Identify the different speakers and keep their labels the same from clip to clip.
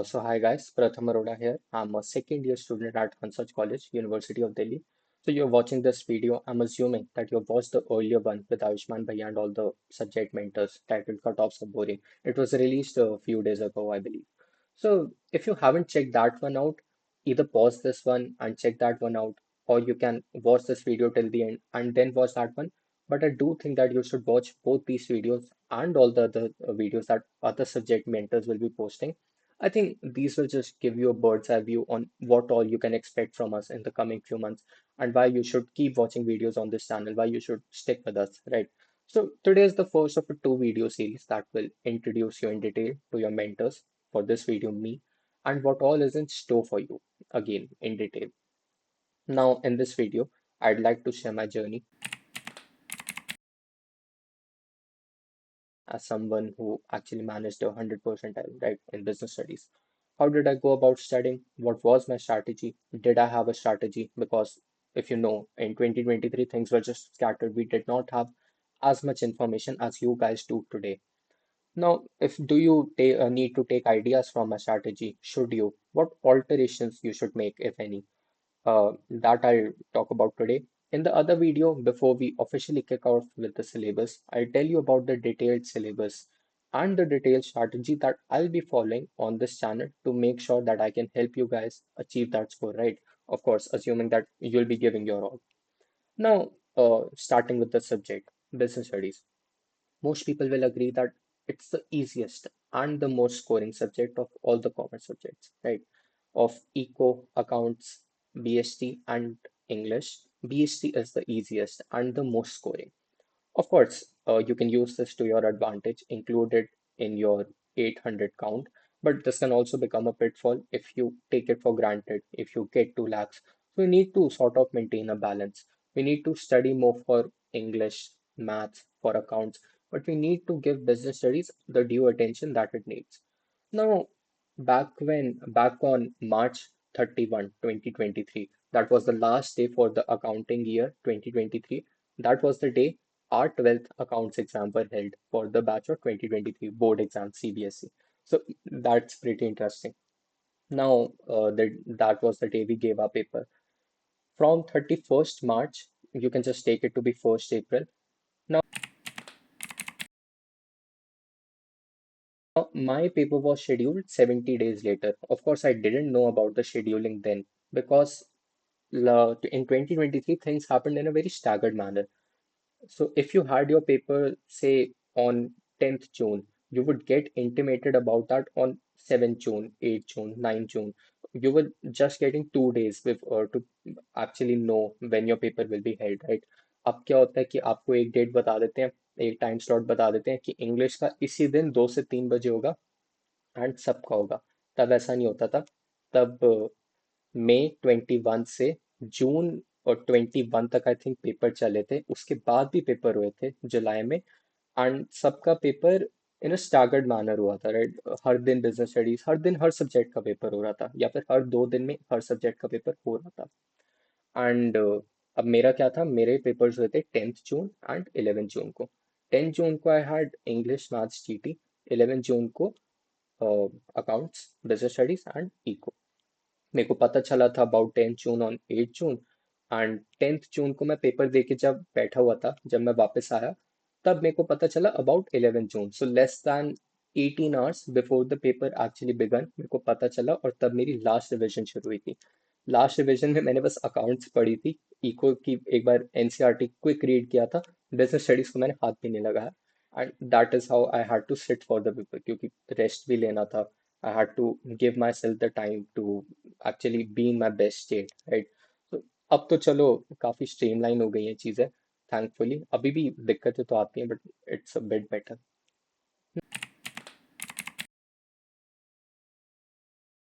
Speaker 1: So hi guys, Pratham Arora here. I'm a second year student at Hansaj College, University of Delhi. So you're watching this video. I'm assuming that you've watched the earlier one with Ayushman Bhaiya and all the subject mentors titled Cutoffs of Boring. It was released a few days ago, I believe. So if you haven't checked that one out, either pause this one and check that one out, or you can watch this video till the end and then watch that one. But I do think that you should watch both these videos and all the other videos that other subject mentors will be posting. I think these will just give you a bird's eye view on what all you can expect from us in the coming few months and why you should keep watching videos on this channel, why you should stick with us, right? So today is the first of a two video series that will introduce you in detail to your mentors, for this video, me, and what all is in store for you, again, in detail. Now, in this video, I'd like to share my journey as someone who actually managed a 100 percentile, right, in business studies. How did I go about studying? What was my strategy? Did I have a strategy? Because if you know, in 2023, things were just scattered. We did not have as much information as you guys do today. Now, if do you need to take ideas from a strategy? Should you? What alterations you should make, if any? That I'll talk about today. In the other video, before we officially kick off with the syllabus, I'll tell you about the detailed syllabus and the detailed strategy that I'll be following on this channel to make sure that I can help you guys achieve that score, right? Of course, assuming that you'll be giving your all. Now, starting with the subject, business studies. Most people will agree that it's the easiest and the most scoring subject of all the commerce subjects, right? Of eco, accounts, BST, and English. BST is the easiest and the most scoring. Of course, you can use this to your advantage, include it in your 800 count, but this can also become a pitfall if you take it for granted, if you get 2 lakhs. So we need to sort of maintain a balance. We need to study more for English, maths, for accounts, but we need to give business studies the due attention that it needs. Now, back on March 31, 2023, that was the last day for the accounting year 2023. That was the day our 12th accounts exam were held for the batch of 2023 board exam CBSE. So that's pretty interesting. Now, that was the day we gave our paper. From 31st March, you can just take it to be 1st April. My paper was scheduled 70 days later. Of course, I didn't know about the scheduling then because in 2023 things happened in a very staggered manner. So if you had your paper, say on 10th June, you would get intimated about that on 7th June, 8th June, 9th June. You were just getting 2 days before to actually know when your paper will be held, right? अब क्या होता है कि आपको एक date बता देते हैं, एक टाइम स्लॉट बता देते हैं कि इंग्लिश का इसी दिन 2 से 3 बजे होगा एंड सबका होगा। तब ऐसा नहीं होता था। तब मई 21 से जून 21 तक आई थिंक पेपर चले थे, उसके बाद भी पेपर हुए थे जुलाई में। एंड सबका paper in a staggered manner हुआ था, राइट? हर दिन बिजनेस स्टडीज, हर दिन हर सब्जेक्ट का पेपर हो रहा था, या फिर हर 2 दिन में हर सब्जेक्ट का पेपर हो रहा था। एंड अब मेरा क्या था, मेरे पेपर्स हुए थे 10th June and 11th June को। 10th जून को I had English maths GT, 11th June को accounts, business studies and eco. मेरे को पता चला था about 10th June on 8th June. And 10th June को मैं पेपर दे के जब बैठा हुआ था, जब मैं वापस आया, तब मेरे को पता चला about 11th June, so less than 18 hours before the paper actually began मेरे को पता चला, और तब मेरी लास्ट रिविजन शुरू हुई थी। लास्ट रिविजन में मैंने बस अकाउंट्स पढ़ी थी, इको की एक बार एनसीईआरटी क्विक रीड किया था, बिजनेस स्टडीज को मैंने हाथ भी नहीं लगाया। And that is how I had to sit for the paper, क्योंकि रेस्ट भी लेना था। I had to give myself the time to actually be in my best state, right? तो अब तो चलो काफी स्ट्रीमलाइन हो गई हैं चीजें, थैंकफुली। अभी भी दिक्कतें तो आती हैं, but it's a bit better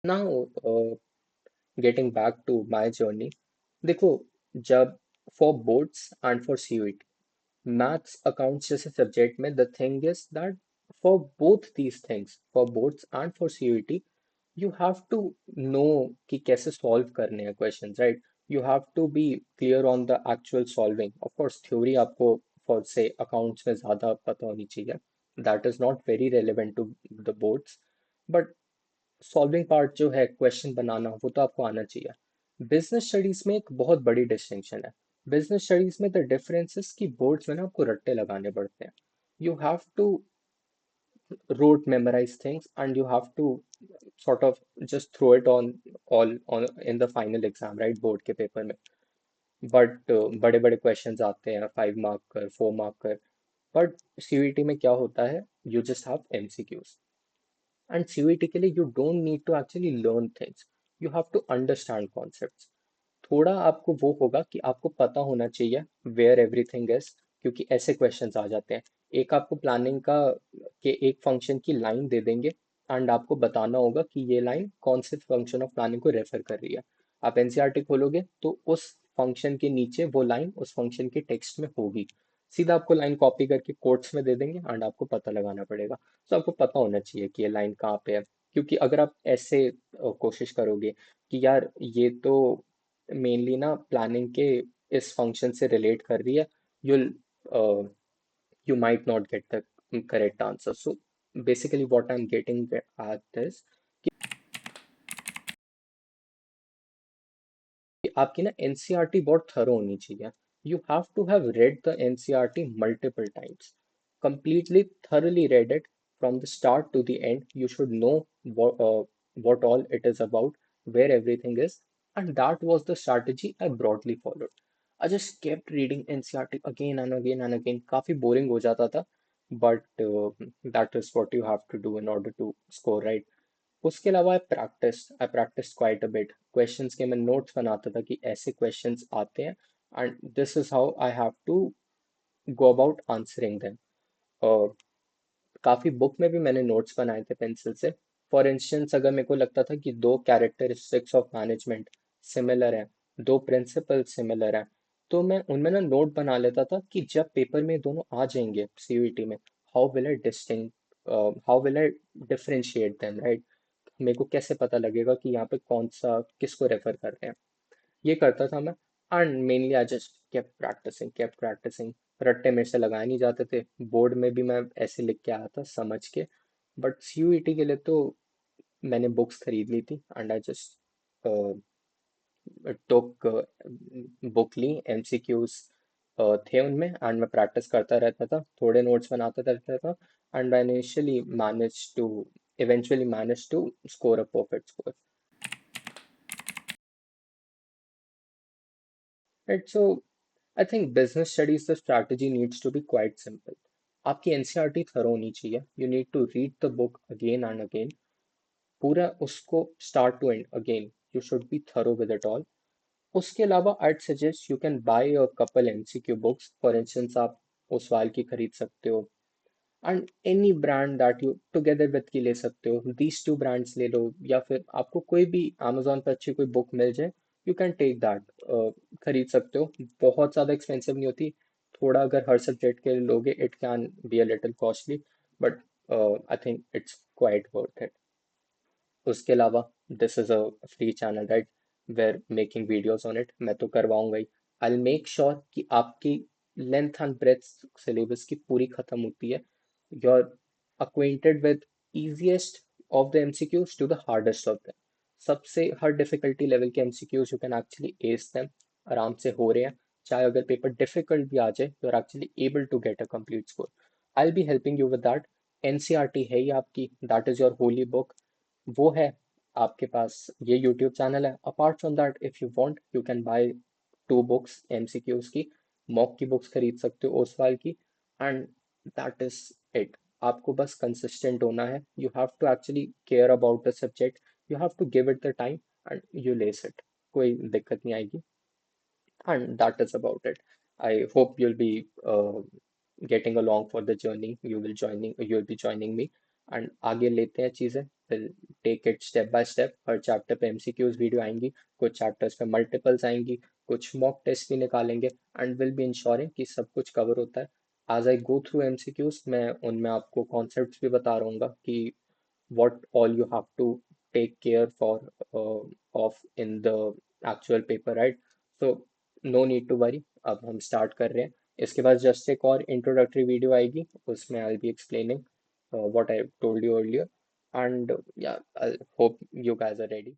Speaker 1: now. Getting back to my journey, देखो, जब for boards and for CUET, maths accounts जैसे सब्जेक्ट में, the thing is that for both these things, for boards and for CUET, you have to know कि कैसे solve करने हैं questions, right? You have to be clear on the actual solving. Of course, theory आपको for say accounts में ज़्यादा पता होनी चाहिए. That is not very relevant to the boards. But solving part जो है, क्वेश्चन बनाना, वो तो आपको आना चाहिए। बिजनेस स्टडीज में एक बहुत बड़ी डिस्टिंक्शन है। बिजनेस स्टडीज में द डिफरेंस इज कि बोर्ड्स में ना आपको रट्टे लगाने पड़ते हैं। You have to rote memorize things, and you have to sort of just throw it on all on in the final exam, right, board के पेपर में। बट बड़े बड़े क्वेश्चंस आते हैं, 5 मार्क कर, 4 मार्क कर। बट सीयूईटी में क्या होता है, you just have MCQs. And CUET के लिए you don't need to actually learn things, you have to understand concepts. थोड़ा आपको वो होगा कि आपको पता होना चाहिए वेयर एवरीथिंग इज, क्योंकि ऐसे क्वेश्चंस आ जाते हैं। एक आपको प्लानिंग का के एक फंक्शन की लाइन दे देंगे, एंड आपको बताना होगा कि ये लाइन कौन से फंक्शन ऑफ प्लानिंग को रेफर कर रही है। आप एनसीईआरटी खोलोगे तो उस फंक्शन के नीचे वो लाइन उस फंक्शन के टेक्स्ट में होगी। सीधा आपको लाइन कॉपी करके कोट्स में दे देंगे, एंड आपको पता लगाना पड़ेगा। तो आपको पता होना चाहिए कि ये लाइन कहाँ पे है। क्योंकि अगर आप ऐसे कोशिश करोगे कि यार ये तो मेनली ना प्लानिंग के इस फंक्शन से रिलेट कर रही है, you'll you might not get the correct answer. So basically what I'm getting at is कि आपकी ना एनसीईआरटी बहुत थरो होनी चाहिए। You have to have read the NCERT multiple times, completely thoroughly read it from the start to the end. You should know what all it is about, where everything is, and that was the strategy I broadly followed. I just kept reading NCERT again and again and again. काफी boring हो जाता था, but that is what you have to do in order to score, right? उसके अलावा I practice quite a bit questions के। मैं notes बनाता था कि ऐसे क्वेश्चंस आते हैं, and this is how I have to go about answering them. काफी बुक में भी मैंने नोट्स बनाए थे पेंसिल से। फॉर इंस्टेंस अगर मेरे को लगता था कि दो कैरेक्टरिस्टिक्स ऑफ मैनेजमेंट सिमिलर हैं, दो प्रिंसिपल सिमिलर हैं, तो मैं उनमें ना नोट बना लेता था कि जब पेपर में दोनों आ जाएंगे सीयूईटी में, how will I disting how will I differentiate them, right? मेरे को कैसे पता लगेगा कि यहाँ पे कौन सा किसको रेफर कर रहे हैं। ये करता था मैं। And mainly I just kept practising. रट्टे मेरे से लगाए नहीं जाते थे, बोर्ड में भी मैं ऐसे लिख के आया था समझ के। बट सीयूईटी के लिए तो मैंने बुक्स खरीद ली थी, and I just took book ली, एमसीक्यूज थे उनमें, एंड मैं प्रैक्टिस करता रहता था, थोड़े नोट्स बनाता रहता था। And I initially manage to eventually managed to score a perfect score. Right, so I think business studies the strategy needs to be quite simple. आपकी एनसीईआरटी थरो होनी चाहिए, you need to read the book again and again, पूरा उसको start to end again, you should be thorough with it all. उसके अलावा I'd suggest you can buy a couple MCQ books. For instance, आप ओसवाल की खरीद सकते हो, and any brand that you together with की ले सकते हो। दीज टू ब्रांड्स ले लो, या फिर आपको कोई भी अमेजोन पर अच्छी कोई बुक मिल जाए, यू कैन टेक दैट, खरीद सकते हो। बहुत ज़्यादा एक्सपेंसिव नहीं होती। थोड़ा अगर हर सब्जेक्ट के लिए लोगे, it can be a little costly, but I think it's quite worth it. उसके अलावा this is a free channel, right, where making videos on it, मैं तो करवाऊंगा ही। आई मेक श्योर कि आपकी लेंथ एंड ब्रेथ सिलेबस की पूरी खत्म होती है। You are acquainted with easiest of the MCQs to the hardest of them. सबसे हर डिफिकल्टी लेवल के MCQs you can actually ace them, आराम से हो रहे हैं। चाहे अगर पेपर डिफिकल्ट भी आ जाए, you are actually able to get a complete score. I will be helping you with that. NCERT है ही आपकी, that is your holy book. वो है आपके पास, ये यूट्यूब चैनल है। Apart from that, if you want, you can buy 2 books MCQs की, मॉक की बुक्स खरीद सकते हो ओसवाल की, एंड दैट इज इट। आपको बस कंसिस्टेंट होना है, you have to actually care about the subject, you have to give it the time, and you less it, कोई दिक्कत नहीं आएगी। And that is about it. I hope you'll be getting along for the journey. You'll be joining me, and आगे लेते हैं चीजें। We'll take it step by step. Her chapter पे MCQs video आएंगी, कुछ चैप्टर्स पे मल्टीपल्स आएंगी, कुछ मॉक टेस्ट भी निकालेंगे, एंड विल बी इंश्योरिंग कि सब कुछ कवर होता है। As I go through MCQs, मैं उनमें आपको कॉन्सेप्ट्स भी बता रहूंगा कि what all you have to take care for of in the actual paper, right? So no need to worry, अब हम स्टार्ट कर रहे हैं। इसके बाद जस्ट एक और इंट्रोडक्टरी वीडियो आएगी, उसमें I be explaining what I told you earlier. And yeah, I hope you guys are ready.